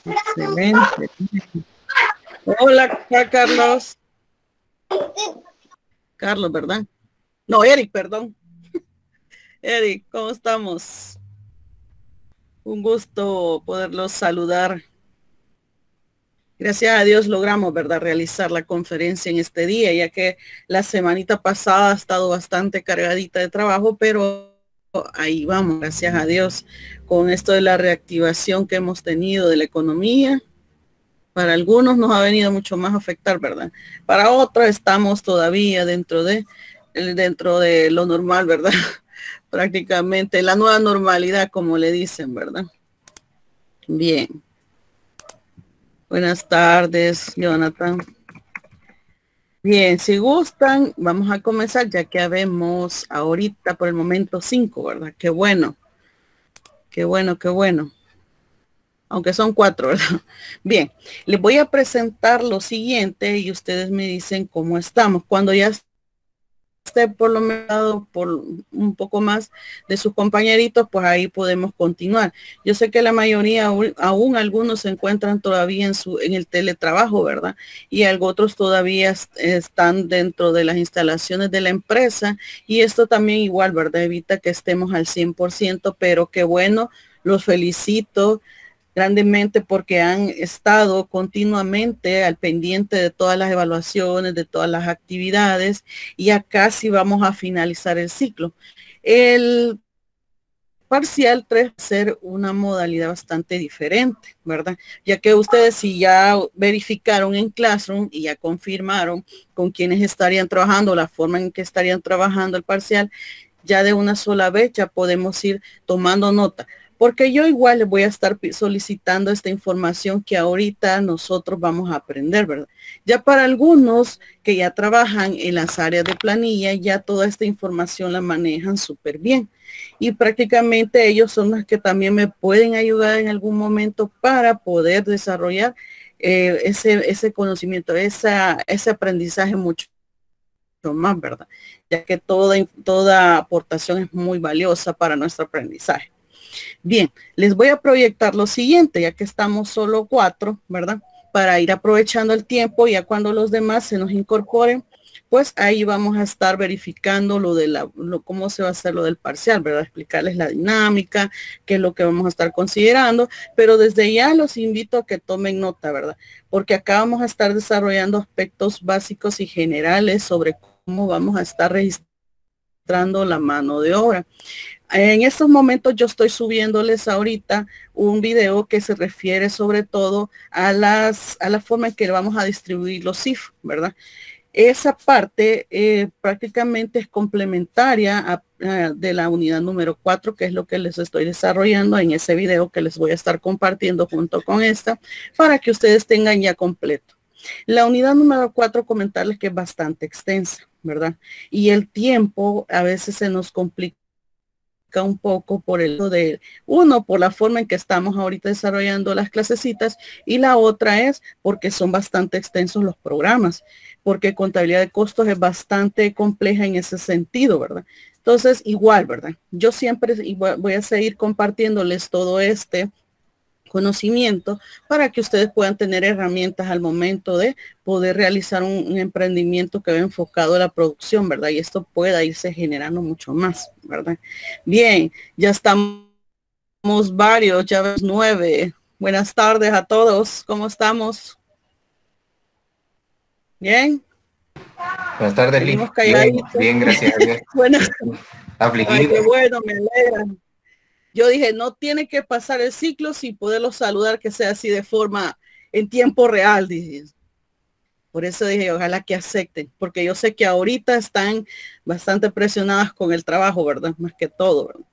Excelente. Hola, Carlos. Carlos, ¿verdad? No, Eric, perdón. Eric, ¿cómo estamos? Un gusto poderlos saludar. Gracias a Dios logramos, ¿verdad?, realizar la conferencia en este día, ya que la semanita pasada ha estado bastante cargadita de trabajo, pero ahí vamos, gracias a Dios, con esto de la reactivación que hemos tenido de la economía. Para algunos nos ha venido mucho más a afectar, ¿verdad? Para otros estamos todavía dentro de lo normal, ¿verdad? Prácticamente la nueva normalidad, como le dicen, ¿verdad? Bien. Buenas tardes, Jonathan. Bien, si gustan, vamos a comenzar ya que habemos ahorita por el momento 5, ¿verdad? Qué bueno, qué bueno, qué bueno. Aunque son 4, ¿verdad? Bien, les voy a presentar lo siguiente y ustedes me dicen cómo estamos. Cuando ya esté por lo menos por un poco más de sus compañeritos, pues ahí podemos continuar. Yo sé que la mayoría, aún algunos se encuentran todavía en el teletrabajo, ¿verdad? Y algo otros todavía están dentro de las instalaciones de la empresa y esto también igual, ¿verdad? Evita que estemos al 100%, pero qué bueno, los felicito grandemente porque han estado continuamente al pendiente de todas las evaluaciones, de todas las actividades y ya casi vamos a finalizar el ciclo. El parcial 3 va a ser una modalidad bastante diferente, ¿verdad? Ya que ustedes si ya verificaron en Classroom y ya confirmaron con quienes estarían trabajando, la forma en que estarían trabajando el parcial, ya de una sola vez ya podemos ir tomando nota. Porque yo igual les voy a estar solicitando esta información que ahorita nosotros vamos a aprender, ¿verdad? Ya para algunos que ya trabajan en las áreas de planilla, ya toda esta información la manejan súper bien. Y prácticamente ellos son los que también me pueden ayudar en algún momento para poder desarrollar ese conocimiento, ese aprendizaje mucho más, ¿verdad? Ya que toda aportación es muy valiosa para nuestro aprendizaje. Bien, les voy a proyectar lo siguiente, ya que estamos solo 4, ¿verdad? Para ir aprovechando el tiempo, ya cuando los demás se nos incorporen, pues ahí vamos a estar verificando cómo se va a hacer lo del parcial, ¿verdad? Explicarles la dinámica, qué es lo que vamos a estar considerando, pero desde ya los invito a que tomen nota, ¿verdad? Porque acá vamos a estar desarrollando aspectos básicos y generales sobre cómo vamos a estar registrando la mano de obra. En estos momentos yo estoy subiéndoles ahorita un video que se refiere sobre todo a la forma en que vamos a distribuir los CIF, ¿verdad? Esa parte prácticamente es complementaria de la unidad número 4, que es lo que les estoy desarrollando en ese video que les voy a estar compartiendo junto con esta, para que ustedes tengan ya completo. La unidad número 4, comentarles que es bastante extensa, ¿verdad? Y el tiempo a veces se nos complica un poco por por la forma en que estamos ahorita desarrollando las clasecitas y la otra es porque son bastante extensos los programas, porque contabilidad de costos es bastante compleja en ese sentido, ¿verdad? Entonces, igual, ¿verdad? Yo siempre voy a seguir compartiéndoles todo este conocimiento para que ustedes puedan tener herramientas al momento de poder realizar un emprendimiento que va enfocado a la producción, ¿verdad? Y esto pueda irse generando mucho más, ¿verdad? Bien, ya estamos varios, ya ves 9. Buenas tardes a todos, ¿cómo estamos? Bien. Buenas tardes, Seguimos Liz. Bien, calladitos. bien, gracias a Dios. Buenas. Ay, Afligido. qué bueno, me alegra. Yo dije, no tiene que pasar el ciclo sin poderlos saludar, que sea así de forma en tiempo real, dije. Por eso dije, ojalá que acepten, porque yo sé que ahorita están bastante presionadas con el trabajo, ¿verdad? Más que todo, ¿verdad?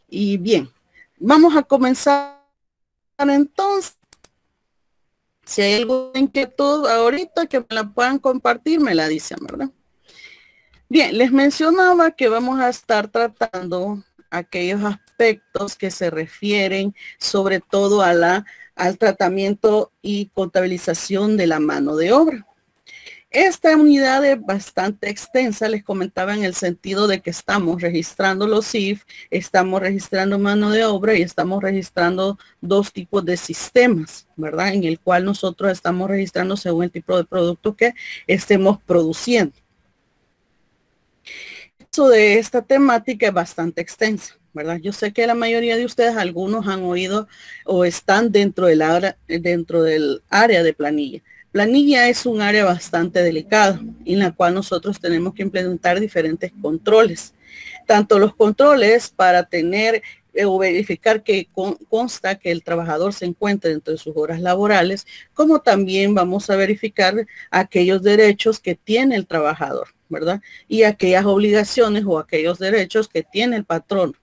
Y bien, vamos a comenzar entonces. Si hay alguna inquietud ahorita que me la puedan compartir, me la dicen, ¿verdad? Bien, les mencionaba que vamos a estar tratando aquellos aspectos que se refieren sobre todo al tratamiento y contabilización de la mano de obra. Esta unidad es bastante extensa, les comentaba en el sentido de que estamos registrando los CIF, estamos registrando mano de obra y estamos registrando dos tipos de sistemas, ¿verdad? En el cual nosotros estamos registrando según el tipo de producto que estemos produciendo. Eso de esta temática es bastante extensa, ¿verdad? Yo sé que la mayoría de ustedes, algunos han oído o están dentro del área de planilla. Planilla es un área bastante delicada en la cual nosotros tenemos que implementar diferentes controles. Tanto los controles para tener o verificar que consta que el trabajador se encuentre dentro de sus horas laborales, como también vamos a verificar aquellos derechos que tiene el trabajador, ¿verdad? Y aquellas obligaciones o aquellos derechos que tiene el patrón.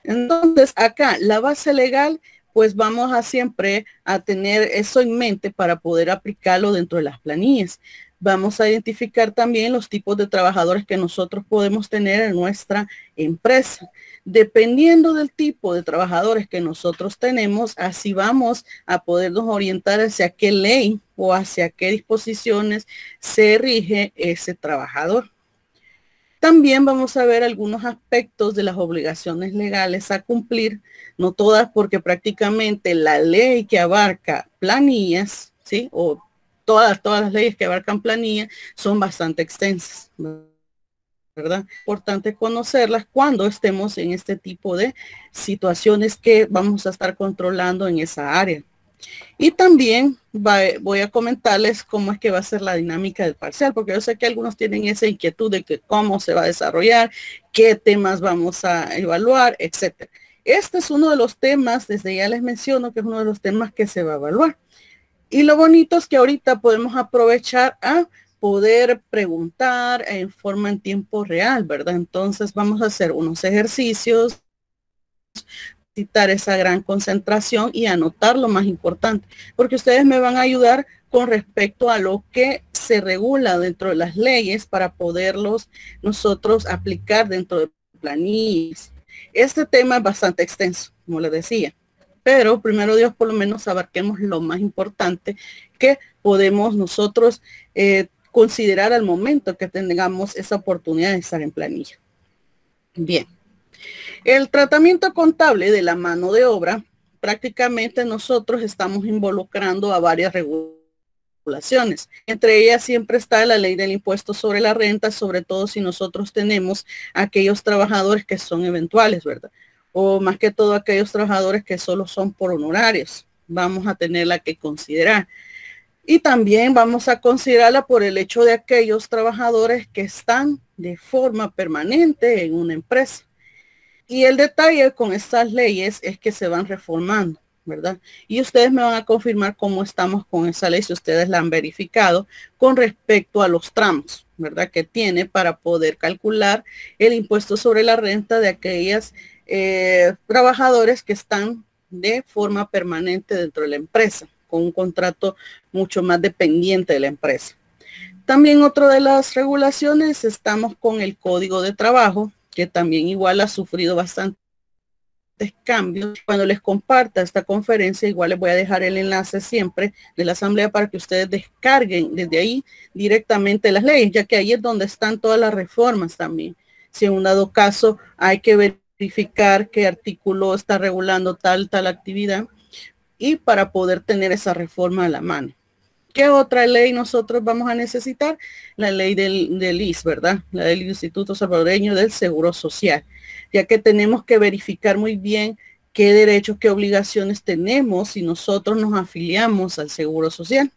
Entonces, acá la base legal, pues vamos a siempre a tener eso en mente para poder aplicarlo dentro de las planillas. Vamos a identificar también los tipos de trabajadores que nosotros podemos tener en nuestra empresa. Dependiendo del tipo de trabajadores que nosotros tenemos, así vamos a podernos orientar hacia qué ley o hacia qué disposiciones se rige ese trabajador. También vamos a ver algunos aspectos de las obligaciones legales a cumplir, no todas porque prácticamente la ley que abarca planillas, ¿sí? O todas las leyes que abarcan planillas son bastante extensas, ¿verdad? Importante conocerlas cuando estemos en este tipo de situaciones que vamos a estar controlando en esa área. Y también voy a comentarles cómo es que va a ser la dinámica del parcial, porque yo sé que algunos tienen esa inquietud de que cómo se va a desarrollar, qué temas vamos a evaluar, etcétera. Este es uno de los temas, desde ya les menciono que es uno de los temas que se va a evaluar. Y lo bonito es que ahorita podemos aprovechar a poder preguntar en forma en tiempo real, ¿verdad? Entonces vamos a hacer unos ejercicios, citar esa gran concentración y anotar lo más importante, porque ustedes me van a ayudar con respecto a lo que se regula dentro de las leyes para poderlos nosotros aplicar dentro de planillas. Este tema es bastante extenso, como les decía, pero primero Dios, por lo menos abarquemos lo más importante que podemos nosotros considerar al momento que tengamos esa oportunidad de estar en planilla. Bien. El tratamiento contable de la mano de obra, prácticamente nosotros estamos involucrando a varias regulaciones. Entre ellas siempre está la ley del impuesto sobre la renta, sobre todo si nosotros tenemos aquellos trabajadores que son eventuales, ¿verdad? O más que todo aquellos trabajadores que solo son por honorarios. Vamos a tenerla que considerar. Y también vamos a considerarla por el hecho de aquellos trabajadores que están de forma permanente en una empresa. Y el detalle con estas leyes es que se van reformando, ¿verdad? Y ustedes me van a confirmar cómo estamos con esa ley, si ustedes la han verificado, con respecto a los tramos, ¿verdad? Que tiene para poder calcular el impuesto sobre la renta de aquellas trabajadores que están de forma permanente dentro de la empresa, con un contrato mucho más dependiente de la empresa. También otra de las regulaciones, estamos con el Código de Trabajo, que también igual ha sufrido bastantes cambios. Cuando les comparta esta conferencia, igual les voy a dejar el enlace siempre de la asamblea para que ustedes descarguen desde ahí directamente las leyes, ya que ahí es donde están todas las reformas también. Si en un dado caso hay que verificar qué artículo está regulando tal actividad y para poder tener esa reforma a la mano. ¿Qué otra ley nosotros vamos a necesitar? La ley del IS, ¿verdad? La del Instituto Salvadoreño del Seguro Social, ya que tenemos que verificar muy bien qué derechos, qué obligaciones tenemos si nosotros nos afiliamos al Seguro Social.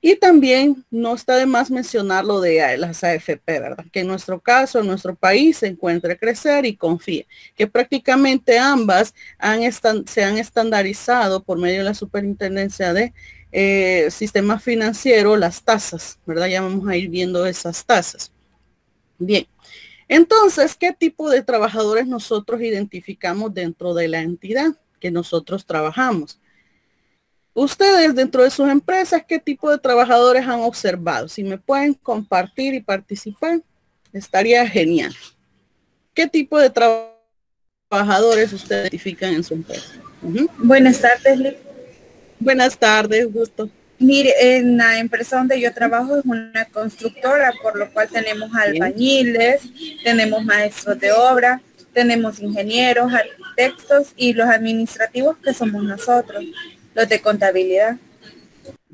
Y también no está de más mencionar lo de las AFP, ¿verdad? Que en nuestro caso, en nuestro país, se encuentra Crecer y Confía, que prácticamente ambas se han estandarizado por medio de la Superintendencia de sistema financiero, las tasas, ¿verdad? Ya vamos a ir viendo esas tasas. Bien, entonces, ¿qué tipo de trabajadores nosotros identificamos dentro de la entidad que nosotros trabajamos? Ustedes dentro de sus empresas, ¿qué tipo de trabajadores han observado? Si me pueden compartir y participar, estaría genial. ¿Qué tipo de trabajadores ustedes identifican en su empresa? Buenas tardes, Liz. Buenas tardes, gusto. Mire, en la empresa donde yo trabajo es una constructora, por lo cual tenemos albañiles, tenemos maestros de obra, tenemos ingenieros, arquitectos y los administrativos que somos nosotros, los de contabilidad.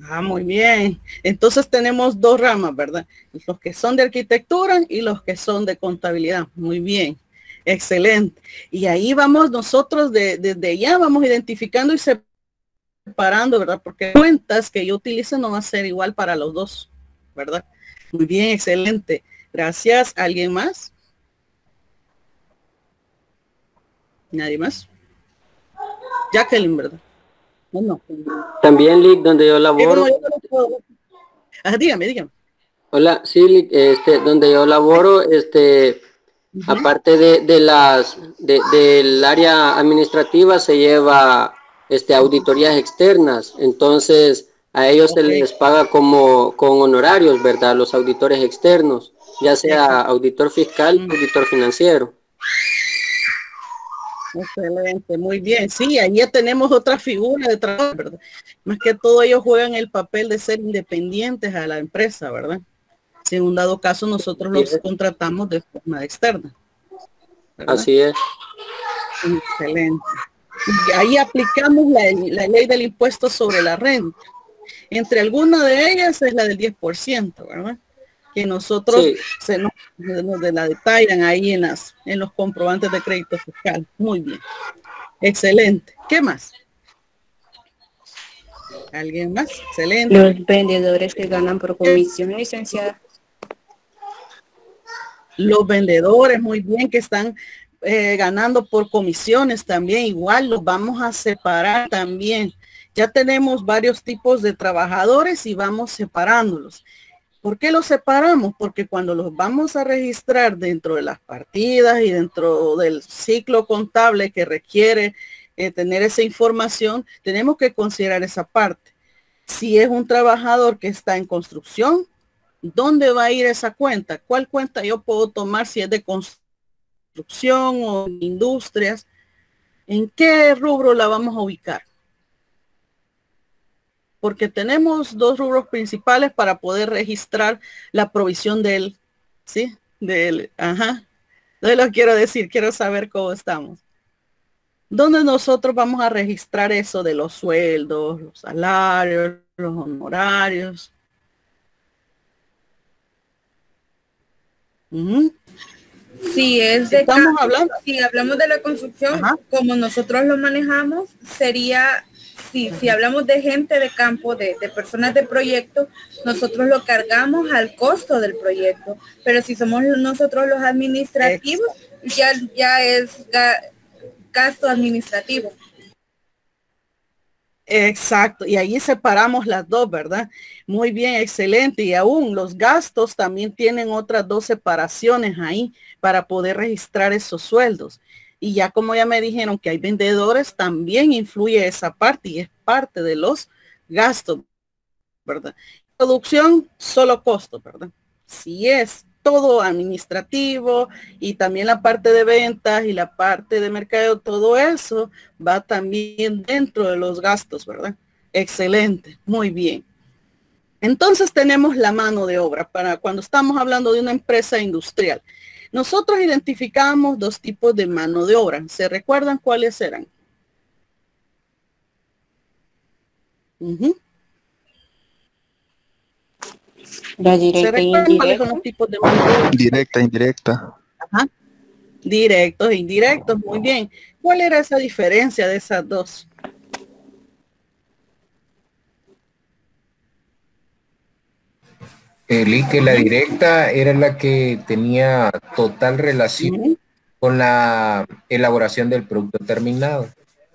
Ah, muy bien. Entonces tenemos dos ramas, ¿verdad? Los que son de arquitectura y los que son de contabilidad. Muy bien. Excelente. Y ahí vamos nosotros desde ya vamos identificando y separando, ¿verdad? Porque cuentas que yo utilice no va a ser igual para los dos, ¿verdad? Muy bien, excelente. Gracias. ¿Alguien más? ¿Nadie más? Jacqueline, ¿verdad? No. También, Lick, donde yo laboro. Dígame. Hola, sí, Lick, donde yo laboro, aparte del área administrativa se lleva auditorías externas, entonces a ellos se les paga con honorarios, ¿verdad? Los auditores externos, ya sea auditor fiscal, auditor financiero. Excelente, muy bien. Sí, ahí ya tenemos otra figura de trabajo, ¿verdad? Más que todo ellos juegan el papel de ser independientes a la empresa, ¿verdad? Si en un dado caso nosotros los contratamos de forma externa, ¿verdad? Así es. Excelente. Y ahí aplicamos la ley del impuesto sobre la renta. Entre algunas de ellas es la del 10%, ¿verdad? Que nosotros nos la detallan ahí en los comprobantes de crédito fiscal. Muy bien. Excelente. ¿Qué más? ¿Alguien más? Excelente. Los vendedores que ganan por comisión, licenciada. Los vendedores, muy bien, que están ganando por comisiones también, igual los vamos a separar también. Ya tenemos varios tipos de trabajadores y vamos separándolos. ¿Por qué los separamos? Porque cuando los vamos a registrar dentro de las partidas y dentro del ciclo contable que requiere tener esa información, tenemos que considerar esa parte. Si es un trabajador que está en construcción, ¿dónde va a ir esa cuenta? ¿Cuál cuenta yo puedo tomar si es de construcción o industrias? ¿En qué rubro la vamos a ubicar? Porque tenemos dos rubros principales para poder registrar la provisión del, ¿sí? Del, ajá. No lo quiero decir, quiero saber cómo estamos. ¿Dónde nosotros vamos a registrar eso de los sueldos, los salarios, los honorarios? Si es de hablando. Si hablamos de la construcción, como nosotros lo manejamos, sería... Si hablamos de gente de campo, de personas de proyecto, nosotros lo cargamos al costo del proyecto. Pero si somos nosotros los administrativos, ya es gasto administrativo. Exacto, y ahí separamos las dos, ¿verdad? Muy bien, excelente. Y aún los gastos también tienen otras dos separaciones ahí para poder registrar esos sueldos. Y ya como ya me dijeron que hay vendedores, también influye esa parte y es parte de los gastos, ¿verdad? Producción, solo costo, ¿verdad? Si es todo administrativo y también la parte de ventas y la parte de mercadeo, todo eso va también dentro de los gastos, ¿verdad? Excelente, muy bien. Entonces tenemos la mano de obra para cuando estamos hablando de una empresa industrial. Nosotros identificamos dos tipos de mano de obra. ¿Se recuerdan cuáles eran? La directa y indirecta. ¿Cuáles son los tipos de mano de obra? Directa, indirecta. Ajá. Directos e indirectos, muy bien. ¿Cuál era esa diferencia de esas dos? Que la directa era la que tenía total relación con la elaboración del producto terminado.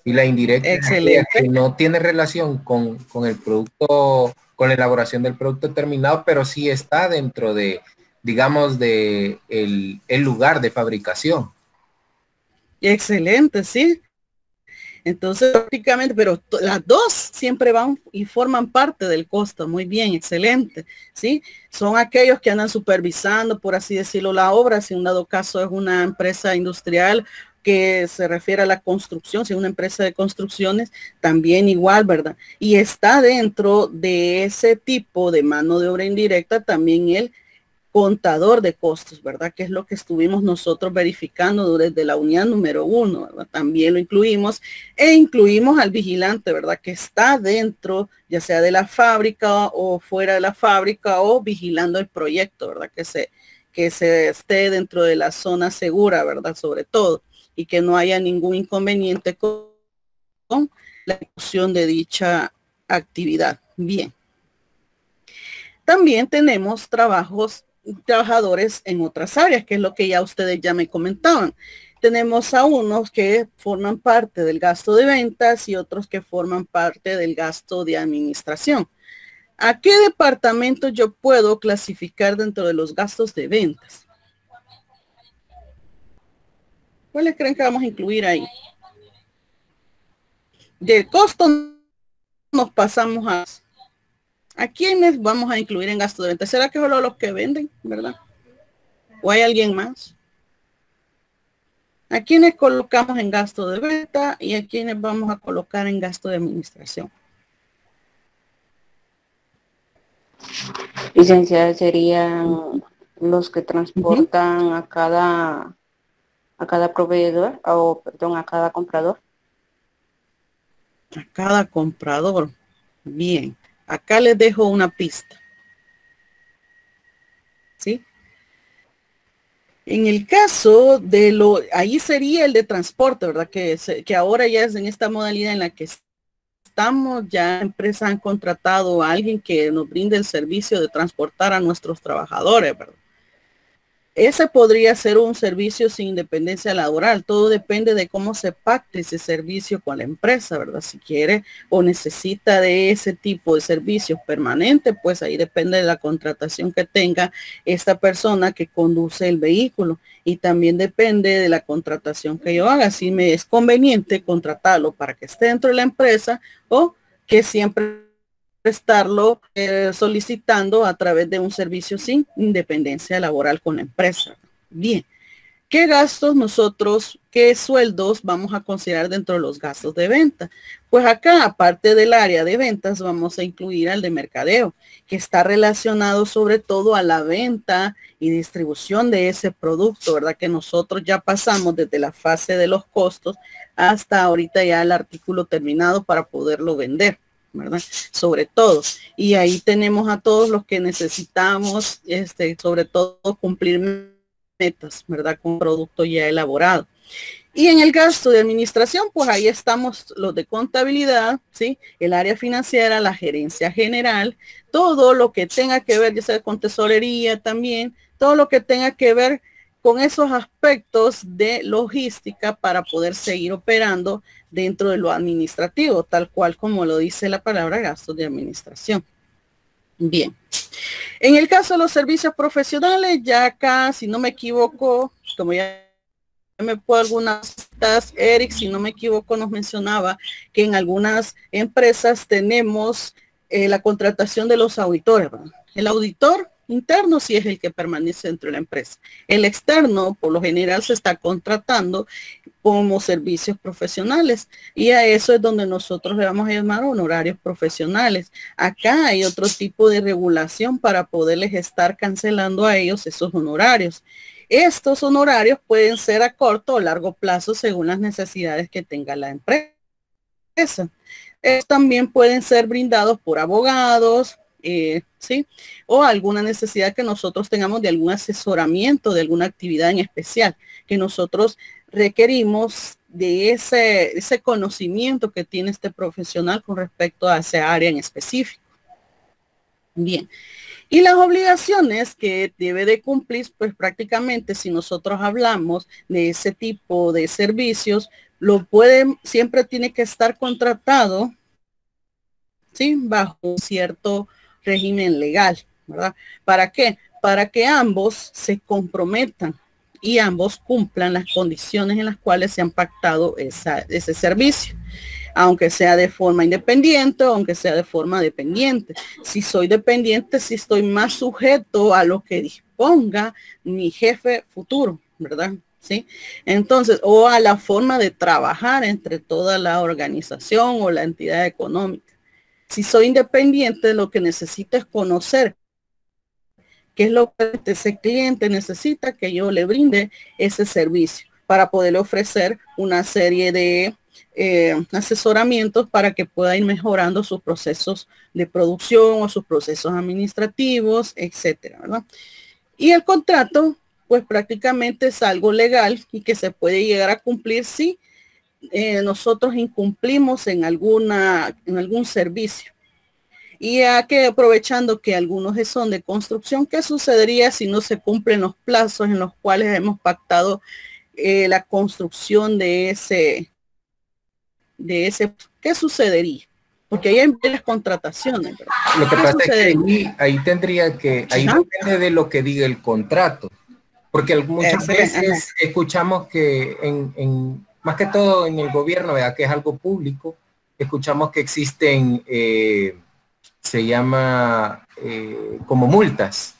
Y la indirecta es que no tiene relación con el producto, con la elaboración del producto terminado, pero sí está dentro de, digamos, de el lugar de fabricación. Excelente, sí. Entonces, prácticamente, pero las dos siempre van y forman parte del costo. Muy bien, excelente. ¿Sí? Son aquellos que andan supervisando, por así decirlo, la obra. Si en dado caso es una empresa industrial, que se refiere a la construcción, si es una empresa de construcciones, también igual, ¿verdad? Y está dentro de ese tipo de mano de obra indirecta también el contador de costos, ¿verdad? Que es lo que estuvimos nosotros verificando desde la unidad número 1, ¿verdad? También lo incluimos e incluimos al vigilante, ¿verdad? Que está dentro, ya sea de la fábrica o fuera de la fábrica o vigilando el proyecto, ¿verdad? Que se esté dentro de la zona segura, ¿verdad? Sobre todo, y que no haya ningún inconveniente con la ejecución de dicha actividad. Bien. También tenemos trabajadores en otras áreas, que es lo que ya ustedes ya me comentaban. Tenemos a unos que forman parte del gasto de ventas y otros que forman parte del gasto de administración. ¿A qué departamento yo puedo clasificar dentro de los gastos de ventas? ¿Cuáles creen que vamos a incluir ahí? Del costo nos pasamos ¿a quiénes vamos a incluir en gasto de venta? ¿Será que solo los que venden, verdad? ¿O hay alguien más? ¿A quiénes colocamos en gasto de venta y a quiénes vamos a colocar en gasto de administración? Licenciada, serían los que transportan a cada proveedor, o perdón, a cada comprador. A cada comprador. Bien. Acá les dejo una pista. ¿Sí? En el caso de ahí sería el de transporte, ¿verdad? Que ahora ya es en esta modalidad en la que estamos, ya empresas han contratado a alguien que nos brinde el servicio de transportar a nuestros trabajadores, ¿verdad? Ese podría ser un servicio sin independencia laboral. Todo depende de cómo se pacte ese servicio con la empresa, ¿verdad? Si quiere o necesita de ese tipo de servicios permanente, pues ahí depende de la contratación que tenga esta persona que conduce el vehículo. Y también depende de la contratación que yo haga. Si me es conveniente contratarlo para que esté dentro de la empresa o que siempre estarlo solicitando a través de un servicio sin independencia laboral con la empresa. Bien, ¿qué gastos qué sueldos vamos a considerar dentro de los gastos de venta? Pues acá, aparte del área de ventas, vamos a incluir al de mercadeo, que está relacionado sobre todo a la venta y distribución de ese producto, ¿verdad? Que nosotros ya pasamos desde la fase de los costos hasta ahorita ya el artículo terminado para poderlo vender, ¿verdad? Sobre todo. Y ahí tenemos a todos los que necesitamos, sobre todo cumplir metas, ¿verdad? Con producto ya elaborado. Y en el gasto de administración, pues ahí estamos los de contabilidad, ¿sí? El área financiera, la gerencia general, todo lo que tenga que ver, ya sea con tesorería también, todo lo que tenga que ver con esos aspectos de logística para poder seguir operando dentro de lo administrativo, tal cual como lo dice la palabra gastos de administración. Bien. En el caso de los servicios profesionales, ya acá, si no me equivoco, como ya me puedo algunas citas, Eric, si no me equivoco, nos mencionaba que en algunas empresas tenemos la contratación de los auditores, ¿verdad? El auditor interno sí es el que permanece dentro de la empresa. El externo, por lo general, se está contratando como servicios profesionales y a eso es donde nosotros le vamos a llamar honorarios profesionales. Acá hay otro tipo de regulación para poderles estar cancelando a ellos esos honorarios. Estos honorarios pueden ser a corto o largo plazo según las necesidades que tenga la empresa. También pueden ser brindados por abogados, ¿sí? O alguna necesidad que nosotros tengamos de algún asesoramiento, de alguna actividad en especial, que nosotros requerimos de ese conocimiento que tiene este profesional con respecto a esa área en específico. Bien. Y las obligaciones que debe de cumplir, pues prácticamente si nosotros hablamos de ese tipo de servicios, siempre tiene que estar contratado, ¿sí? Bajo un cierto régimen legal, ¿verdad? ¿Para qué? Para que ambos se comprometan y ambos cumplan las condiciones en las cuales se han pactado ese servicio, aunque sea de forma independiente o aunque sea de forma dependiente. Si soy dependiente, si estoy más sujeto a lo que disponga mi jefe futuro, ¿verdad? ¿sí? Entonces, o a la forma de trabajar entre toda la organización o la entidad económica. Si soy independiente, lo que necesito es conocer qué es lo que ese cliente necesita que yo le brinde ese servicio para poderle ofrecer una serie de asesoramientos para que pueda ir mejorando sus procesos de producción o sus procesos administrativos, etcétera, ¿verdad? Y el contrato, pues prácticamente es algo legal y que se puede llegar a cumplir si nosotros incumplimos en algún servicio. Y ya que aprovechando que algunos son de construcción, ¿qué sucedería si no se cumplen los plazos en los cuales hemos pactado la construcción de ese, ¿qué sucedería? Porque ahí hay varias contrataciones, ¿verdad? Lo que pasa es que ahí tendría que, ahí depende de lo que diga el contrato, porque muchas veces escuchamos que más que todo en el gobierno, ¿verdad? Que es algo público, escuchamos que existen se llama como multas.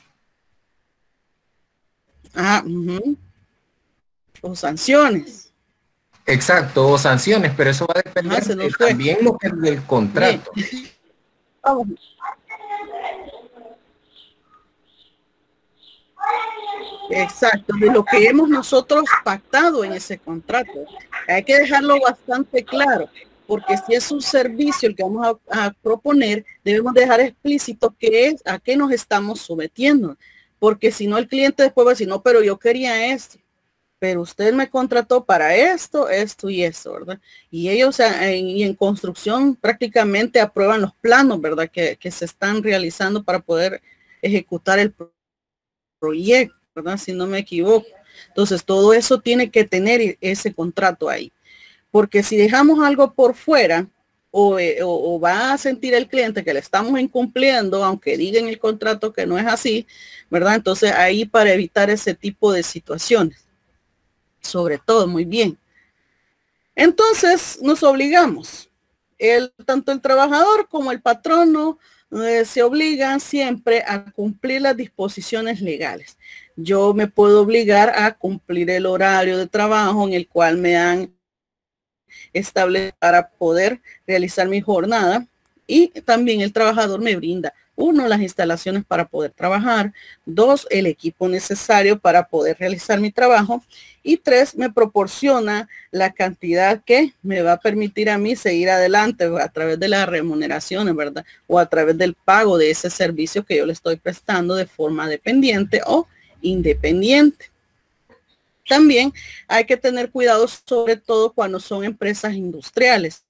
O sanciones. Exacto, o sanciones, pero eso va a depender también lo que del contrato. Exacto, de lo que hemos nosotros pactado en ese contrato. Hay que dejarlo bastante claro, porque si es un servicio el que vamos a proponer, debemos dejar explícito qué es, a qué nos estamos sometiendo, porque si no el cliente después va a decir, no, pero yo quería esto, pero usted me contrató para esto, esto y esto, ¿verdad? Y ellos en construcción prácticamente aprueban los planos, ¿verdad? Que se están realizando para poder ejecutar el proyecto, ¿verdad? Si no me equivoco. Entonces todo eso tiene que tener ese contrato ahí. Porque si dejamos algo por fuera o va a sentir el cliente que le estamos incumpliendo, aunque diga en el contrato que no es así, ¿verdad? Entonces ahí para evitar ese tipo de situaciones. Sobre todo, muy bien. Entonces nos obligamos. Tanto el trabajador como el patrono se obligan siempre a cumplir las disposiciones legales. Yo me puedo obligar a cumplir el horario de trabajo en el cual me han establecido para poder realizar mi jornada, y también el trabajador me brinda, 1, las instalaciones para poder trabajar, 2, el equipo necesario para poder realizar mi trabajo, y 3, me proporciona la cantidad que me va a permitir a mí seguir adelante a través de las remuneraciones, ¿verdad? O a través del pago de ese servicio que yo le estoy prestando de forma dependiente o independiente. También hay que tener cuidado, sobre todo cuando son empresas industriales.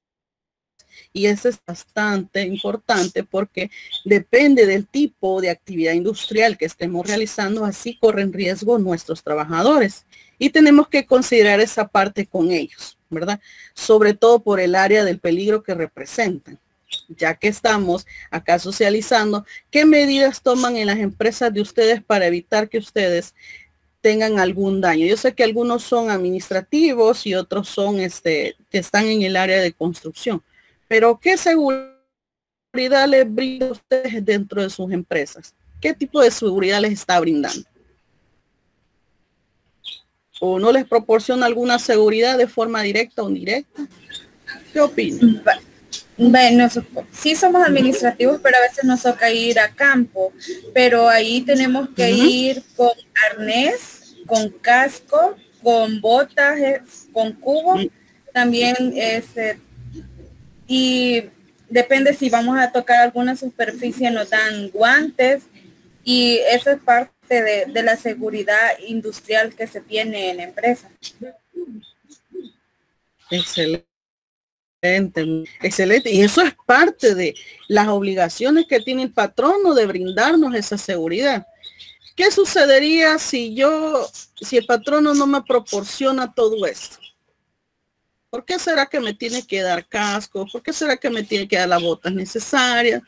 Y eso es bastante importante porque depende del tipo de actividad industrial que estemos realizando, así corren riesgo nuestros trabajadores. Y tenemos que considerar esa parte con ellos, ¿verdad? Sobre todo por el área del peligro que representan. Ya que estamos acá socializando, ¿qué medidas toman en las empresas de ustedes para evitar que ustedes tengan algún daño? Yo sé que algunos son administrativos y otros son que están en el área de construcción. Pero ¿qué seguridad les brinda a ustedes dentro de sus empresas? ¿Qué tipo de seguridad les está brindando? ¿O no les proporciona alguna seguridad de forma directa o indirecta? ¿Qué opinan? Bueno, sí somos administrativos, pero a veces nos toca ir a campo, pero ahí tenemos que ir con arnés, con casco, con botas, con cubo, también y depende si vamos a tocar alguna superficie, nos dan guantes, y eso es parte de la seguridad industrial que se tiene en la empresa. Excelente. Excelente. Y eso es parte de las obligaciones que tiene el patrono de brindarnos esa seguridad. ¿Qué sucedería si el patrono no me proporciona todo esto? ¿Por qué será que me tiene que dar casco? ¿Por qué será que me tiene que dar las botas necesarias?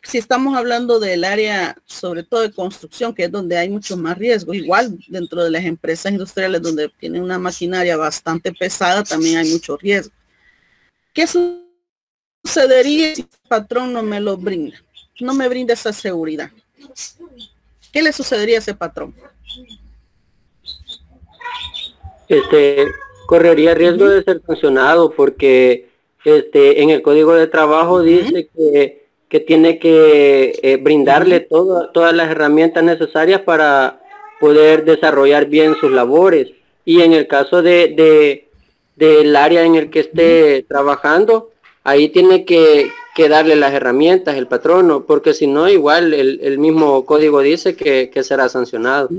Si estamos hablando del área, sobre todo de construcción, que es donde hay mucho más riesgo, igual dentro de las empresas industriales donde tienen una maquinaria bastante pesada, también hay mucho riesgo. ¿Qué sucedería si el patrón no me lo brinda? No me brinda esa seguridad. ¿Qué le sucedería a ese patrón? correría riesgo de ser sancionado porque en el Código de Trabajo dice que tiene que brindarle todas las herramientas necesarias para poder desarrollar bien sus labores. Y en el caso del área en el que esté trabajando, ahí tiene que darle las herramientas el patrono, porque si no, igual el mismo código dice que será sancionado.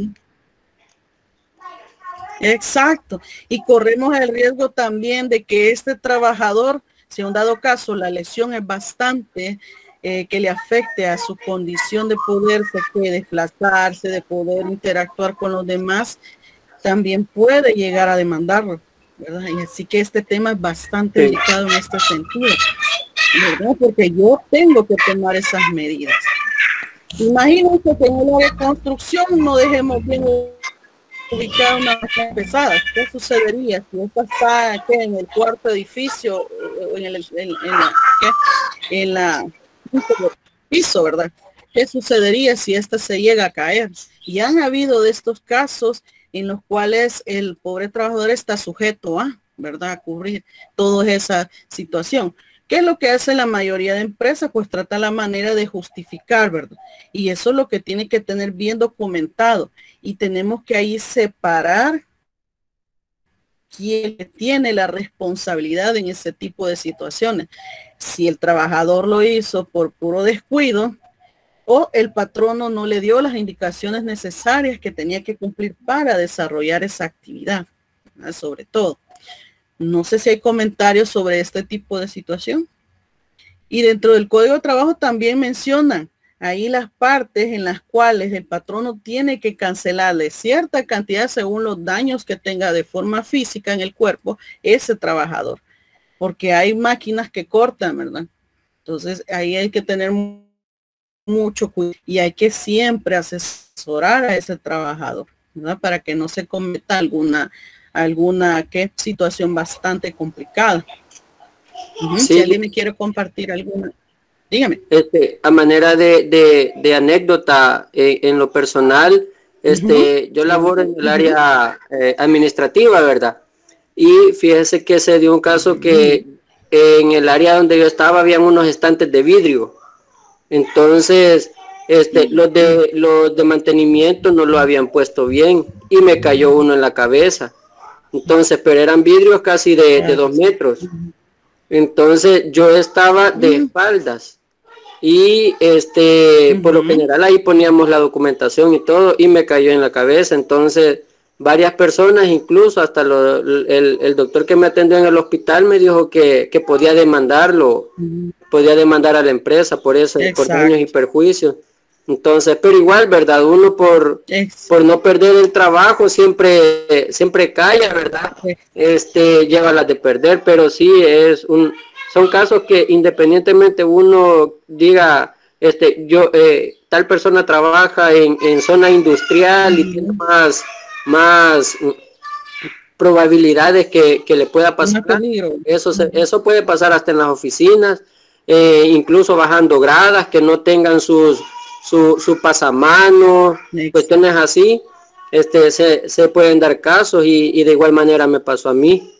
Exacto. Y corremos el riesgo también de que este trabajador, si en un dado caso la lesión es bastante, que le afecte a su condición de poderse desplazarse, de poder interactuar con los demás, también puede llegar a demandarlo, ¿verdad? Y así que este tema es bastante delicado en este sentido, ¿verdad? Porque yo tengo que tomar esas medidas. Imagínense que en el área de construcción no dejemos bien ubicada una máquina pesada. ¿Qué sucedería si esta está aquí en el cuarto edificio, en la piso, ¿verdad? ¿Qué sucedería si esta se llega a caer? Y han habido de estos casos en los cuales el pobre trabajador está sujeto a, ¿verdad?, a cubrir toda esa situación. ¿Qué es lo que hace la mayoría de empresas? Pues trata la manera de justificar, ¿verdad? Y eso es lo que tiene que tener bien documentado. Y tenemos que ahí separar quién tiene la responsabilidad en ese tipo de situaciones. Si el trabajador lo hizo por puro descuido o el patrono no le dio las indicaciones necesarias que tenía que cumplir para desarrollar esa actividad, ¿verdad? Sobre todo. No sé si hay comentarios sobre este tipo de situación. Y dentro del Código de Trabajo también mencionan ahí las partes en las cuales el patrono tiene que cancelarle cierta cantidad según los daños que tenga de forma física en el cuerpo ese trabajador. Porque hay máquinas que cortan, ¿verdad? Entonces ahí hay que tener mucho cuidado y hay que siempre asesorar a ese trabajador, ¿verdad? Para que no se cometa alguna situación bastante complicada. Sí. Si alguien me quiere compartir alguna, dígame. A manera de anécdota, en lo personal, yo laboro en el área administrativa, ¿verdad? Y fíjese que se dio un caso que en el área donde yo estaba habían unos estantes de vidrio. Entonces, los de mantenimiento no lo habían puesto bien y me cayó uno en la cabeza. Entonces, pero eran vidrios casi de 2 metros. Entonces, yo estaba de espaldas y por lo general ahí poníamos la documentación y todo y me cayó en la cabeza. Entonces, varias personas, incluso hasta el doctor que me atendió en el hospital me dijo que podía demandarlo, podía demandar a la empresa por daños y perjuicios. Entonces, pero igual, ¿verdad? Uno por no perder el trabajo siempre calla, ¿verdad? Lleva las de perder, pero sí son casos que independientemente uno diga, tal persona trabaja en zona industrial y tiene más probabilidades que le pueda pasar. Eso puede pasar hasta en las oficinas, incluso bajando gradas, que no tengan su pasamano, cuestiones así, se pueden dar casos y de igual manera me pasó a mí.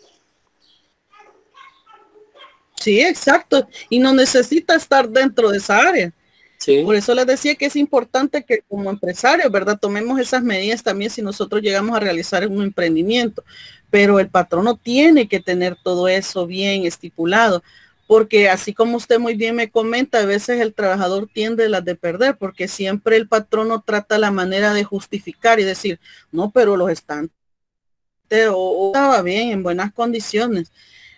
Sí, exacto, y no necesita estar dentro de esa área. Sí. Por eso les decía que es importante que como empresarios, ¿verdad?, tomemos esas medidas también si nosotros llegamos a realizar un emprendimiento, pero el patrono tiene que tener todo eso bien estipulado, porque así como usted muy bien me comenta, a veces el trabajador tiende las de perder, porque siempre el patrono trata la manera de justificar y decir, no, pero los estantes estaba bien, en buenas condiciones,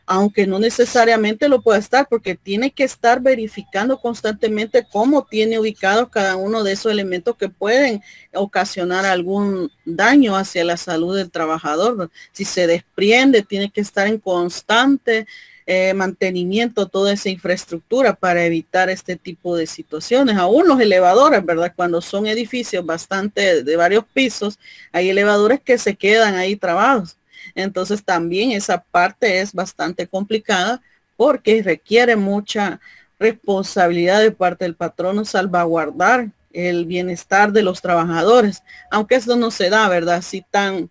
aunque no necesariamente lo pueda estar, porque tiene que estar verificando constantemente cómo tiene ubicados cada uno de esos elementos que pueden ocasionar algún daño hacia la salud del trabajador. Si se desprende, tiene que estar en constante mantenimiento toda esa infraestructura para evitar este tipo de situaciones. Aún los elevadores, ¿verdad? Cuando son edificios bastante de varios pisos, hay elevadores que se quedan ahí trabados. Entonces también esa parte es bastante complicada porque requiere mucha responsabilidad de parte del patrono salvaguardar el bienestar de los trabajadores, aunque eso no se da, ¿verdad? Así tan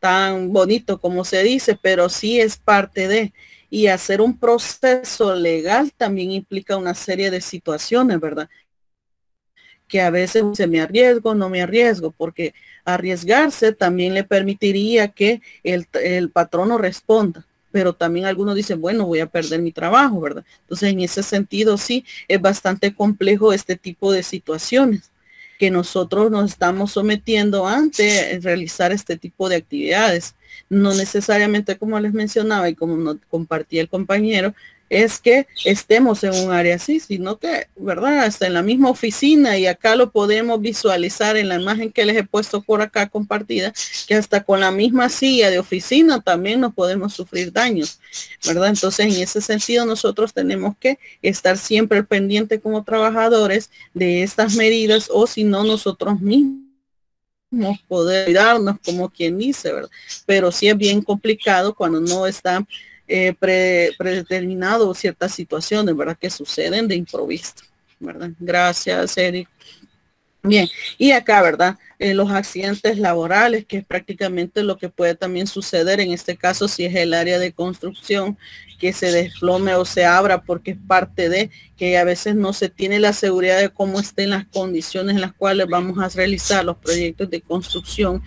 tan bonito como se dice, pero sí es parte de. Y hacer un proceso legal también implica una serie de situaciones, ¿verdad? Que a veces se me arriesgo, no me arriesgo, porque arriesgarse también le permitiría que el patrono responda. Pero también algunos dicen, bueno, voy a perder mi trabajo, ¿verdad? Entonces, en ese sentido, sí, es bastante complejo este tipo de situaciones que nosotros nos estamos sometiendo ante realizar este tipo de actividades. No necesariamente, como les mencionaba y como nos compartía el compañero, es que estemos en un área así, sino que, ¿verdad? Hasta en la misma oficina, y acá lo podemos visualizar en la imagen que les he puesto por acá compartida, que hasta con la misma silla de oficina también nos podemos sufrir daños, ¿verdad? Entonces, en ese sentido, nosotros tenemos que estar siempre pendientes como trabajadores de estas medidas, o si no, nosotros mismos poder cuidarnos, como quien dice, ¿verdad? Pero sí es bien complicado cuando no está predeterminado ciertas situaciones, ¿verdad? Que suceden de improviso, ¿verdad? Gracias, Eric. Bien, y acá, ¿verdad? Los accidentes laborales, que es prácticamente lo que puede también suceder en este caso, si es el área de construcción, que se desplome o se abra, porque es parte de que a veces no se tiene la seguridad de cómo estén las condiciones en las cuales vamos a realizar los proyectos de construcción,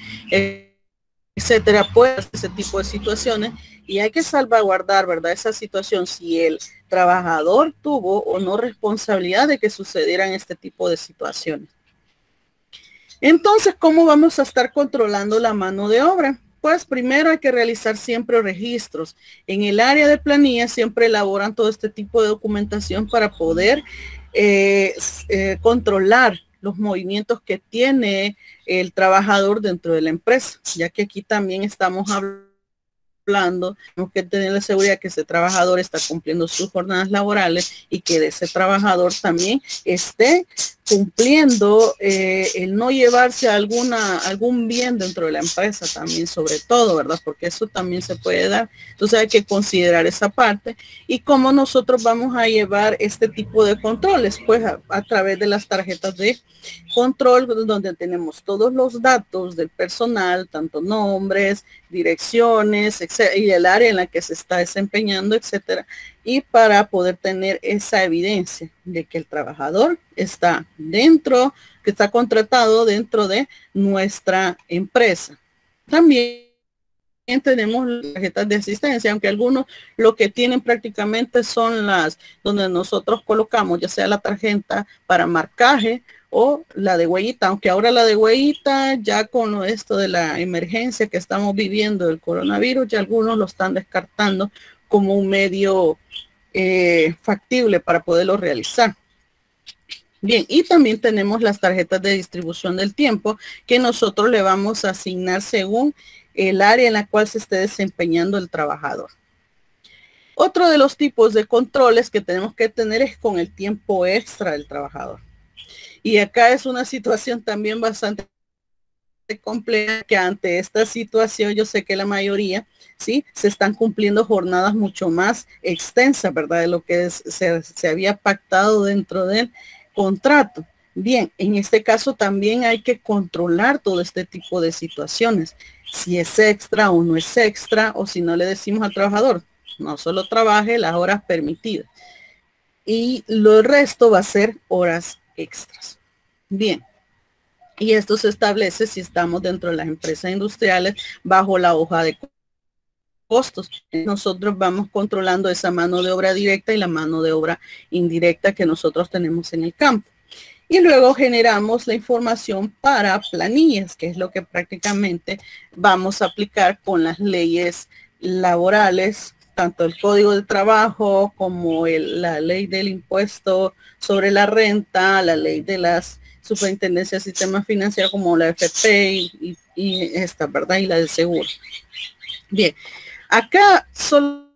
etcétera, pues ese tipo de situaciones, y hay que salvaguardar, ¿verdad? Esa situación, si el trabajador tuvo o no responsabilidad de que sucedieran este tipo de situaciones. Entonces, ¿cómo vamos a estar controlando la mano de obra? Pues primero hay que realizar siempre registros. En el área de planilla siempre elaboran todo este tipo de documentación para poder controlar los movimientos que tiene el trabajador dentro de la empresa, ya que aquí también estamos hablando, tenemos que tener la seguridad que ese trabajador está cumpliendo sus jornadas laborales y que de ese trabajador también esté cumpliendo el no llevarse algún bien dentro de la empresa también, sobre todo, ¿verdad? Porque eso también se puede dar. Entonces hay que considerar esa parte. Y cómo nosotros vamos a llevar este tipo de controles, pues a través de las tarjetas de control, donde tenemos todos los datos del personal, tanto nombres, direcciones, etcétera, y el área en la que se está desempeñando, etcétera, y para poder tener esa evidencia de que el trabajador está dentro, que está contratado dentro de nuestra empresa. También tenemos las tarjetas de asistencia, aunque algunos lo que tienen prácticamente son las donde nosotros colocamos, ya sea la tarjeta para marcaje o la de huellita, aunque ahora la de huellita, ya con esto de la emergencia que estamos viviendo del coronavirus, ya algunos lo están descartando como un medio factible para poderlo realizar. Bien, y también tenemos las tarjetas de distribución del tiempo que nosotros le vamos a asignar según el área en la cual se esté desempeñando el trabajador. Otro de los tipos de controles que tenemos que tener es con el tiempo extra del trabajador. Y acá es una situación también bastante compleja, que ante esta situación yo sé que la mayoría sí se están cumpliendo jornadas mucho más extensas, ¿verdad? De lo que se había pactado dentro del contrato. Bien, en este caso también hay que controlar todo este tipo de situaciones, si es extra o no es extra, o si no le decimos al trabajador, no solo trabaje las horas permitidas, y lo resto va a ser horas extras. Bien, y esto se establece si estamos dentro de las empresas industriales bajo la hoja de costos. Nosotros vamos controlando esa mano de obra directa y la mano de obra indirecta que nosotros tenemos en el campo. Y luego generamos la información para planillas, que es lo que prácticamente vamos a aplicar con las leyes laborales, tanto el Código de Trabajo como la ley del impuesto sobre la renta, la ley de las superintendencias de sistemas financieros como la FP y esta, ¿verdad? Y la del seguro. Bien, acá solo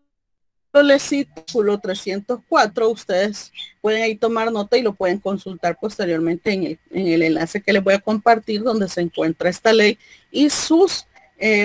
les cito el artículo 304, ustedes pueden ahí tomar nota y lo pueden consultar posteriormente en el enlace que les voy a compartir, donde se encuentra esta ley y sus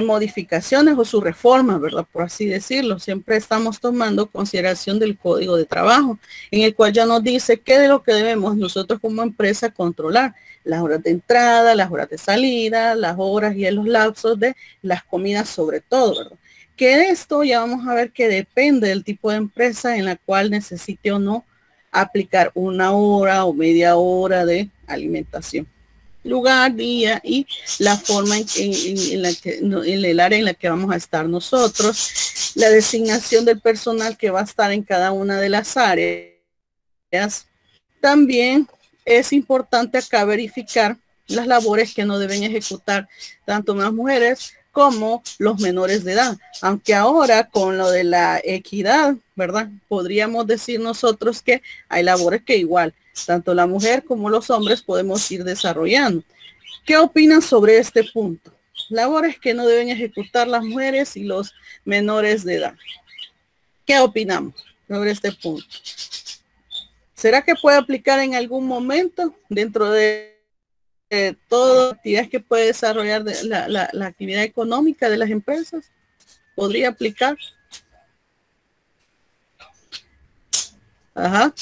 modificaciones o su reforma, ¿verdad? Por así decirlo. Siempre estamos tomando consideración del Código de Trabajo, en el cual ya nos dice qué de lo que debemos nosotros como empresa controlar. Las horas de entrada, las horas de salida, las horas y los lapsos de las comidas sobre todo, ¿verdad? Que de esto ya vamos a ver que depende del tipo de empresa en la cual necesite o no aplicar una hora o media hora de alimentación. Lugar, día y la forma en la que, en el área en la que vamos a estar nosotros, la designación del personal que va a estar en cada una de las áreas. También es importante acá verificar las labores que no deben ejecutar tanto las mujeres como los menores de edad, aunque ahora con lo de la equidad, ¿verdad? Podríamos decir nosotros que hay labores que igual tanto la mujer como los hombres podemos ir desarrollando. ¿Qué opinan sobre este punto? Labores que no deben ejecutar las mujeres y los menores de edad. ¿Qué opinamos sobre este punto? ¿Será que puede aplicar en algún momento dentro de todas las actividades que puede desarrollar la actividad económica de las empresas? ¿Podría aplicar? Ajá.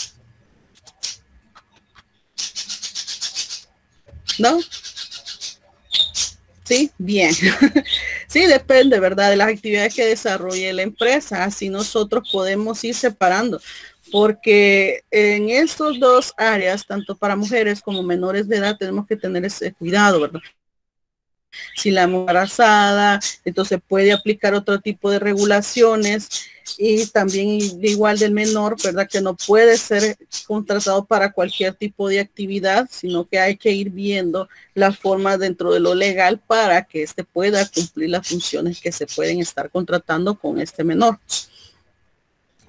¿No? Sí, bien. Sí, depende, ¿verdad? De las actividades que desarrolle la empresa. Así nosotros podemos ir separando. Porque en estos dos áreas, tanto para mujeres como menores de edad, tenemos que tener ese cuidado, ¿verdad? Si la embarazada, entonces puede aplicar otro tipo de regulaciones y también igual del menor, ¿verdad? Que no puede ser contratado para cualquier tipo de actividad, sino que hay que ir viendo la forma dentro de lo legal para que éste pueda cumplir las funciones que se pueden estar contratando con este menor.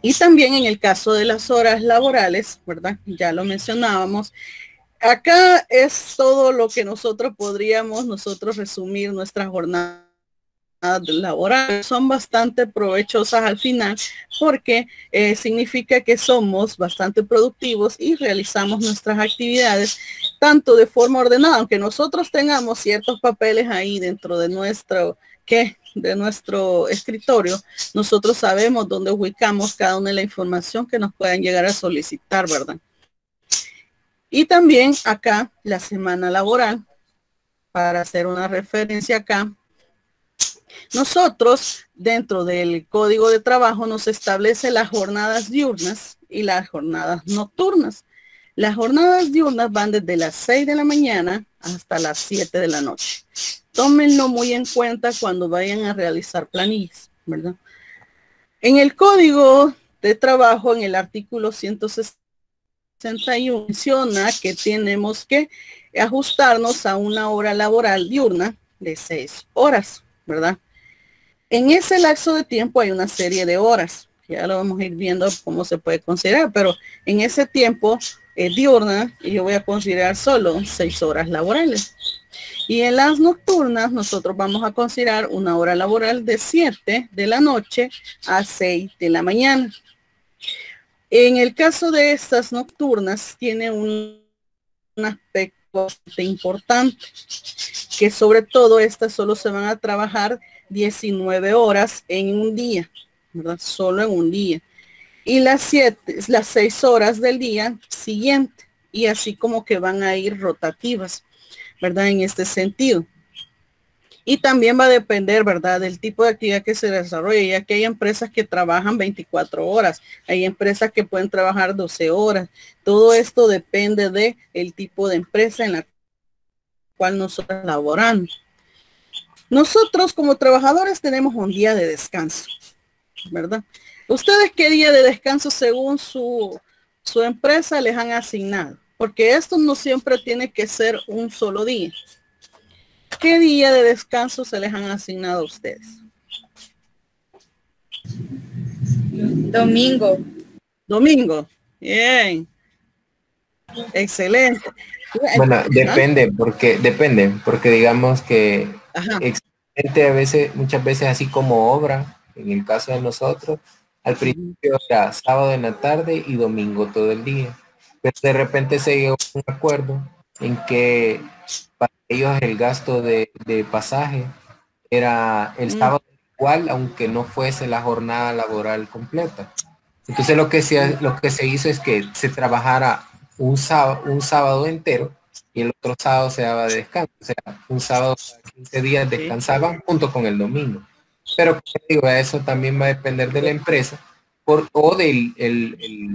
Y también en el caso de las horas laborales, ¿verdad? Ya lo mencionábamos. Acá es todo lo que podríamos resumir nuestras jornadas laborales. Son bastante provechosas al final porque significa que somos bastante productivos y realizamos nuestras actividades tanto de forma ordenada, aunque nosotros tengamos ciertos papeles ahí dentro de nuestro escritorio, nosotros sabemos dónde ubicamos cada una de la información que nos puedan llegar a solicitar, ¿verdad? Y también acá la semana laboral, para hacer una referencia acá, nosotros dentro del Código de Trabajo nos establece las jornadas diurnas y las jornadas nocturnas. Las jornadas diurnas van desde las 6 de la mañana hasta las 7 de la noche. Tómenlo muy en cuenta cuando vayan a realizar planillas, ¿verdad? En el Código de Trabajo, en el artículo 161, menciona que tenemos que ajustarnos a una hora laboral diurna de 6 horas, ¿verdad? En ese lapso de tiempo hay una serie de horas, ya lo vamos a ir viendo cómo se puede considerar, pero en ese tiempo diurna, yo voy a considerar solo 6 horas laborales. Y en las nocturnas nosotros vamos a considerar una hora laboral de 7 de la noche a 6 de la mañana. En el caso de estas nocturnas tiene un aspecto importante, que sobre todo estas solo se van a trabajar 19 horas en un día, ¿verdad? Solo en un día. Y las 6 horas del día siguiente. Y así como que van a ir rotativas, ¿verdad? En este sentido. Y también va a depender, ¿verdad? Del tipo de actividad que se desarrolle, ya que hay empresas que trabajan 24 horas, hay empresas que pueden trabajar 12 horas. Todo esto depende de el tipo de empresa en la cual nosotros laboramos. Nosotros como trabajadores tenemos un día de descanso, ¿verdad? ¿Ustedes qué día de descanso según su empresa les han asignado? Porque esto no siempre tiene que ser un solo día. ¿Qué día de descanso se les han asignado a ustedes? Domingo. Domingo. Bien. Excelente. Bueno, depende, porque digamos que existe muchas veces así como obra, en el caso de nosotros, al principio era sábado en la tarde y domingo todo el día. Pero de repente se llegó a un acuerdo en que para ellos el gasto de pasaje era el sábado igual, aunque no fuese la jornada laboral completa. Entonces lo que se hizo es que se trabajara un sábado entero y el otro sábado se daba de descanso. O sea, un sábado 15 días descansaban junto con el domingo. Pero digo, eso también va a depender de la empresa o del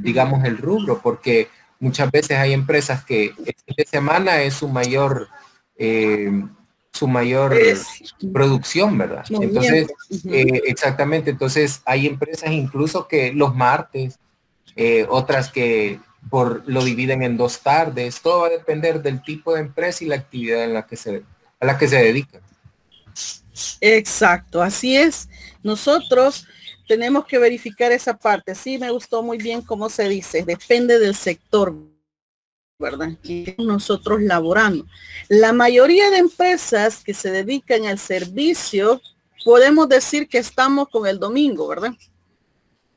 digamos el rubro, porque muchas veces hay empresas que el fin de semana es su mayor producción, ¿verdad? Entonces, exactamente, entonces hay empresas incluso que los martes, otras que lo dividen en 2 tardes, todo va a depender del tipo de empresa y la actividad a la que se dedica. Exacto, así es. Nosotros tenemos que verificar esa parte. Sí, me gustó muy bien cómo se dice, depende del sector, ¿verdad? Que nosotros laborando. La mayoría de empresas que se dedican al servicio, podemos decir que estamos con el domingo, ¿verdad?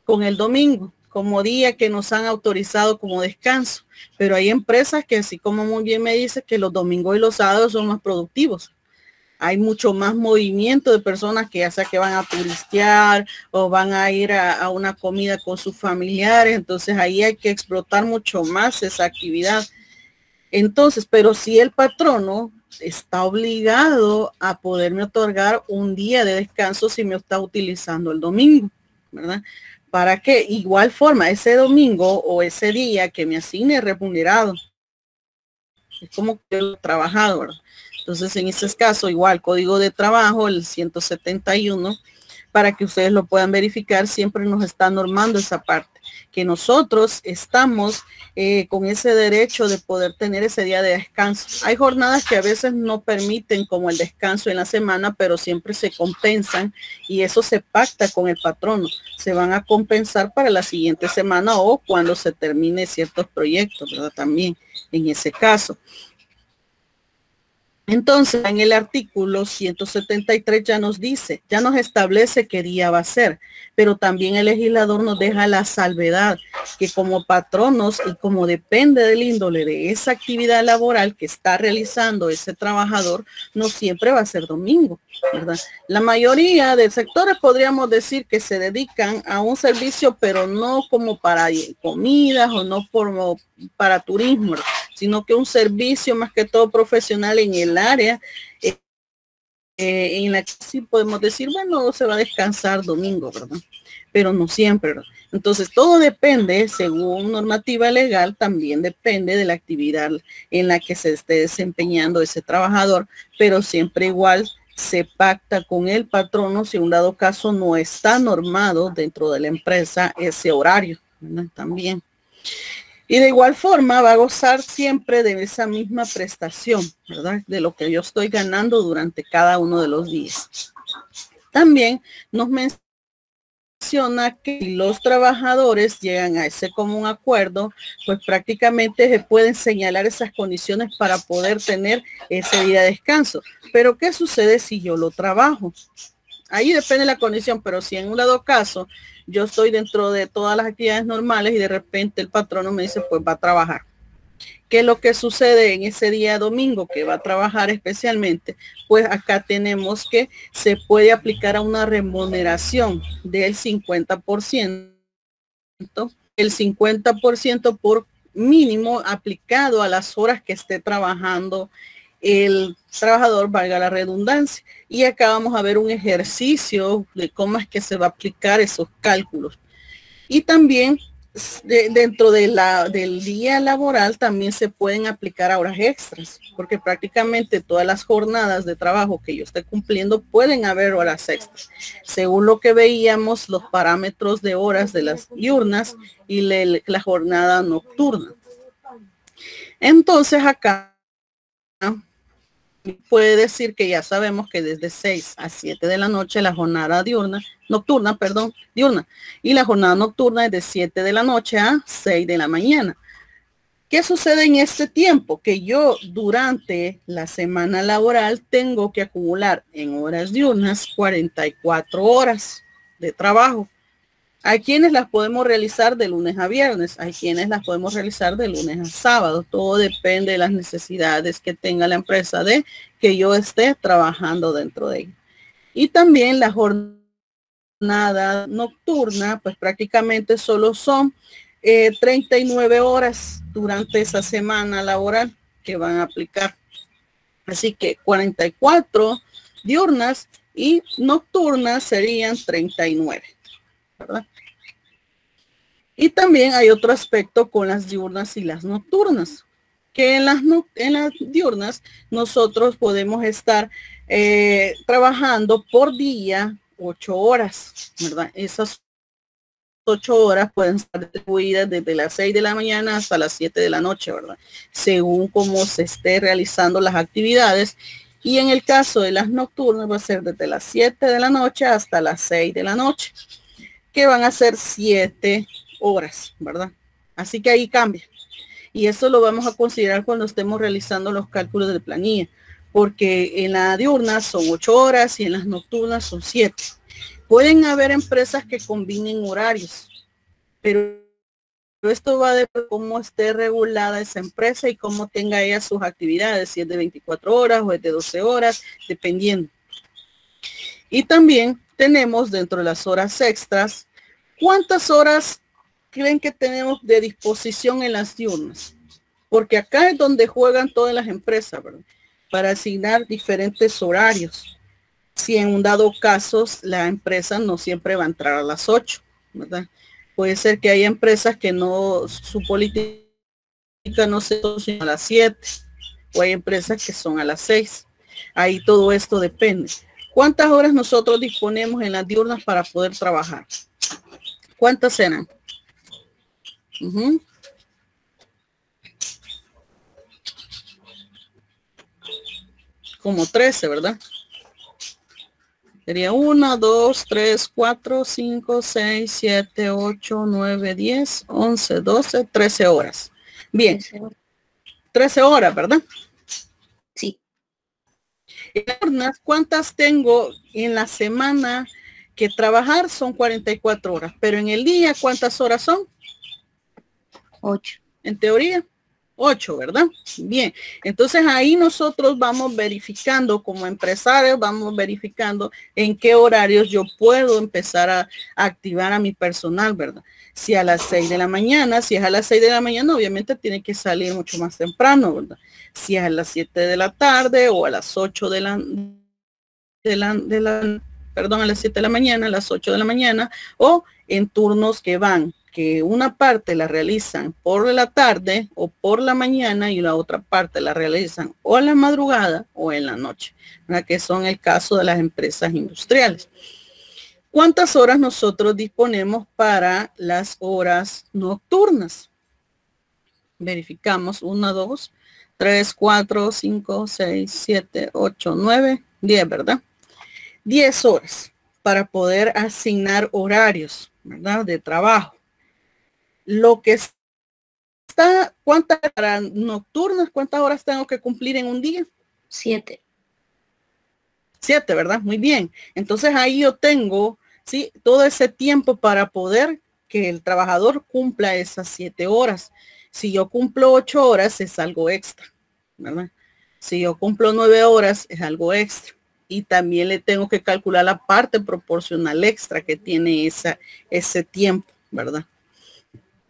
Con el domingo como día que nos han autorizado como descanso. Pero hay empresas que, así como muy bien me dice, que los domingos y los sábados son más productivos. Hay mucho más movimiento de personas que ya sea que van a turistear o van a ir a una comida con sus familiares. Entonces ahí hay que explotar mucho más esa actividad. Entonces, pero si el patrono está obligado a poderme otorgar un día de descanso si me está utilizando el domingo, ¿verdad? Para que igual forma ese domingo o ese día que me asigne remunerado. Es como que lo he trabajado, ¿verdad? Entonces, en ese caso, igual, código de trabajo, el 171, para que ustedes lo puedan verificar, siempre nos está normando esa parte, que nosotros estamos con ese derecho de poder tener ese día de descanso. Hay jornadas que a veces no permiten como el descanso en la semana, pero siempre se compensan y eso se pacta con el patrono. Se van a compensar para la siguiente semana o cuando se termine ciertos proyectos, ¿verdad? También en ese caso. Entonces, en el artículo 173 ya nos dice, ya nos establece qué día va a ser, pero también el legislador nos deja la salvedad que como patronos y como depende del índole de esa actividad laboral que está realizando ese trabajador, no siempre va a ser domingo, ¿verdad? La mayoría de sectores podríamos decir que se dedican a un servicio, pero no como para comidas o no para turismo, sino que un servicio más que todo profesional en el área en la que sí podemos decir, bueno, se va a descansar domingo, ¿verdad? Pero no siempre, ¿verdad? Entonces, todo depende, según normativa legal, también depende de la actividad en la que se esté desempeñando ese trabajador, pero siempre igual se pacta con el patrono si en un dado caso no está normado dentro de la empresa ese horario, ¿verdad? También. Y de igual forma va a gozar siempre de esa misma prestación, ¿verdad? De lo que yo estoy ganando durante cada uno de los días. También nos menciona que si los trabajadores llegan a ese común acuerdo, pues prácticamente se pueden señalar esas condiciones para poder tener ese día de descanso. Pero ¿qué sucede si yo lo trabajo? Ahí depende de la condición, pero si en un dado caso yo estoy dentro de todas las actividades normales y de repente el patrono me dice, pues va a trabajar. ¿Qué es lo que sucede en ese día domingo que va a trabajar especialmente? Pues acá tenemos que se puede aplicar a una remuneración del 50%, el 50% por mínimo aplicado a las horas que esté trabajando el trabajador, valga la redundancia. Y acá vamos a ver un ejercicio de cómo es que se va a aplicar esos cálculos. Y también dentro del día laboral también se pueden aplicar horas extras, porque prácticamente todas las jornadas de trabajo que yo esté cumpliendo pueden haber horas extras. Según lo que veíamos, los parámetros de horas de las diurnas y la jornada nocturna. Entonces acá puede decir que ya sabemos que desde 6 a 7 de la noche la jornada diurna, y la jornada nocturna es de 7 de la noche a 6 de la mañana. ¿Qué sucede en este tiempo? Que yo durante la semana laboral tengo que acumular en horas diurnas 44 horas de trabajo. Hay quienes las podemos realizar de lunes a viernes, hay quienes las podemos realizar de lunes a sábado. Todo depende de las necesidades que tenga la empresa de que yo esté trabajando dentro de ella. Y también la jornada nocturna, pues prácticamente solo son 39 horas durante esa semana laboral que van a aplicar. Así que 44 diurnas y nocturnas serían 39, ¿verdad? Y también hay otro aspecto con las diurnas y las nocturnas, que en las diurnas nosotros podemos estar trabajando por día 8 horas, ¿verdad? Esas 8 horas pueden estar distribuidas desde las 6 de la mañana hasta las 7 de la noche, ¿verdad? Según cómo se esté realizando las actividades. Y en el caso de las nocturnas va a ser desde las 7 de la noche hasta las 6 de la noche, que van a ser 7 horas, ¿verdad? Así que ahí cambia. Y eso lo vamos a considerar cuando estemos realizando los cálculos de planilla, porque en la diurna son 8 horas y en las nocturnas son 7. Pueden haber empresas que combinen horarios, pero esto va de cómo esté regulada esa empresa y cómo tenga ella sus actividades, si es de 24 horas o es de 12 horas, dependiendo. Y también tenemos dentro de las horas extras, ¿cuántas horas creen que tenemos de disposición en las diurnas? Porque acá es donde juegan todas las empresas, ¿verdad? Para asignar diferentes horarios. Si en un dado caso la empresa no siempre va a entrar a las 8, ¿verdad? Puede ser que haya empresas que no, su política no se sino a las 7, o hay empresas que son a las 6. Ahí todo esto depende. ¿Cuántas horas nosotros disponemos en las diurnas para poder trabajar? ¿Cuántas serán? Como 13, ¿verdad? Sería 1, 2, 3, 4, 5, 6, 7, 8, 9, 10, 11, 12, 13 horas. Bien. 13 horas, ¿verdad? Sí. ¿Cuántas tengo en la semana que trabajar? Son 44 horas. Pero en el día, ¿cuántas horas son? 8. En teoría, 8, ¿verdad? Bien, entonces ahí nosotros vamos verificando como empresarios, vamos verificando en qué horarios yo puedo empezar a activar a mi personal, ¿verdad? Si a las 6 de la mañana, si es a las 6 de la mañana, obviamente tiene que salir mucho más temprano, ¿verdad? Si es a las 7 de la tarde o a las 8 a las 7 de la mañana, a las 8 de la mañana, o en turnos que van, que una parte la realizan por la tarde o por la mañana y la otra parte la realizan o en la madrugada o en la noche, ¿verdad? Que son el caso de las empresas industriales. ¿Cuántas horas nosotros disponemos para las horas nocturnas? Verificamos 1, 2, 3, 4, 5, 6, 7, 8, 9, 10, ¿verdad? 10 horas para poder asignar horarios, ¿verdad? De trabajo. Lo que está, ¿cuántas para nocturnas? ¿Cuántas horas tengo que cumplir en un día? 7. 7, ¿verdad? Muy bien. Entonces ahí yo tengo, ¿sí? Todo ese tiempo para poder que el trabajador cumpla esas 7 horas. Si yo cumplo 8 horas es algo extra, ¿verdad? Si yo cumplo 9 horas es algo extra. Y también le tengo que calcular la parte proporcional extra que tiene ese tiempo, ¿verdad?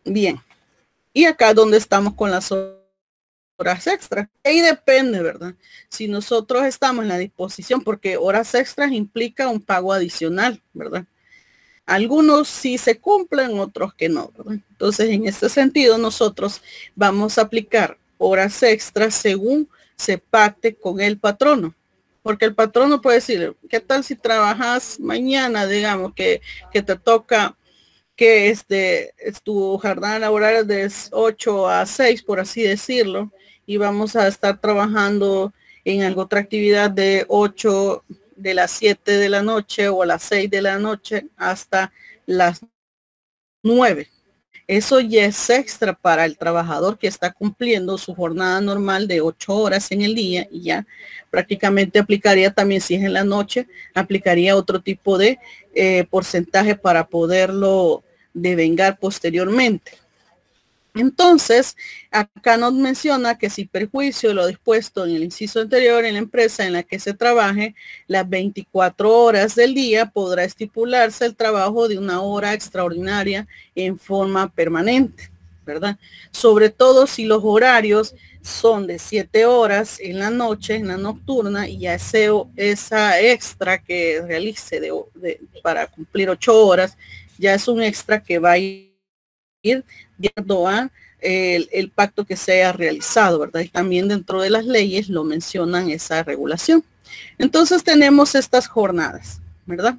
Bien, y acá donde estamos con las horas extras. Ahí depende, ¿verdad? Si nosotros estamos en la disposición, porque horas extras implica un pago adicional, ¿verdad? Algunos sí se cumplen, otros que no, ¿verdad? Entonces, en este sentido, nosotros vamos a aplicar horas extras según se pacte con el patrono. Porque el patrono puede decir, ¿qué tal si trabajas mañana, digamos, que te toca que es tu jornada laboral de 8 a 6, por así decirlo, y vamos a estar trabajando en alguna otra actividad de 8 de las 7 de la noche o a las 6 de la noche hasta las 9. Eso ya es extra para el trabajador que está cumpliendo su jornada normal de 8 horas en el día y ya prácticamente aplicaría también, si es en la noche, aplicaría otro tipo de porcentaje para poderlo devengar posteriormente. Entonces, acá nos menciona que si perjuicio de lo dispuesto en el inciso anterior en la empresa en la que se trabaje las 24 horas del día, podrá estipularse el trabajo de 1 hora extraordinaria en forma permanente, ¿verdad? Sobre todo si los horarios son de 7 horas en la noche, en la nocturna, y ya esa extra que realice para cumplir 8 horas, ya es un extra que va a ir de acuerdo a el pacto que se haya realizado, ¿verdad? Y también dentro de las leyes lo mencionan esa regulación. Entonces tenemos estas jornadas, ¿verdad?